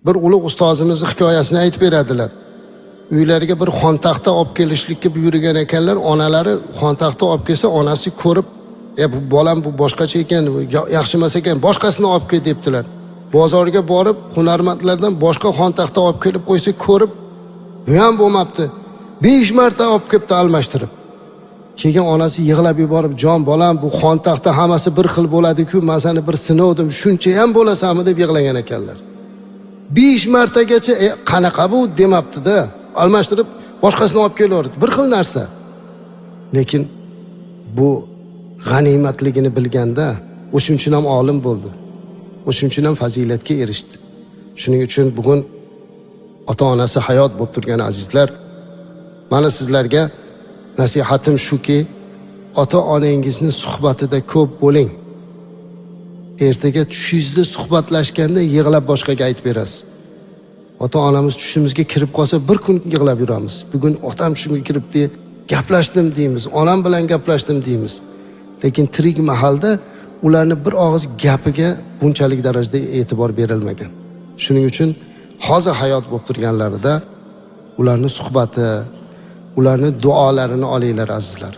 Bir ulug' ustozimizni hikoyasini aytib beradilar. Uylariga bir xontaxta olib kelishlikka buyurgan ekanlar. Onalari xontaxta olib kelsa, onasi ko'rib, bu bolam bu boshqacha ekan, yaxshi emas ekan, boshqasini olib kel debdilar. Bozorga borib, hunarmandlardan boshqa xontaxta olib kelib qo'ysa, ko'rib, bu ham bo'lmabdi. 5 marta olib kelibdi almashtirib. Keyin onasi yig'lab yuborib, "Jon bolam, bu xontaxta hammasi bir xil bo'ladi-ku, men seni bir sinovdim, shuncha ham bo'lasanmi?" deb yig'lagan ekanlar. 5 martagacha qanaqa bu demabdi-da. Almashtirib boshqasini olib kelaverdi. Bir xil narsa. Lekin bu g'animatligini bilganda, o'shuncha ham olim bo'ldi. O'shuncha ham fazilatga erishdi. Shuning uchun bugun ota-onasi hayot bo'lib turgan azizlar, mana sizlarga nasihatim shuki, ota-onangizni suhbatida ko'p bo'ling. Ertaga tushingizda suhbatlashganda yig'lab boshqaga aytib berasiz. Ota-onamiz tushimizga kirib qolsa bir kun yig'lab yuramiz. Bugun otam tushimga kiribdi, gaplashdim deymiz, onam bilan gaplashdim deymiz. Lekin tirik mahalda ularni bir og'iz gapiga bunchalik darajada e'tibor berilmagan. Shuning uchun hozir hayot bo'lib turganlarida ularni suhbati, ularni duolarini olinglar azizlar.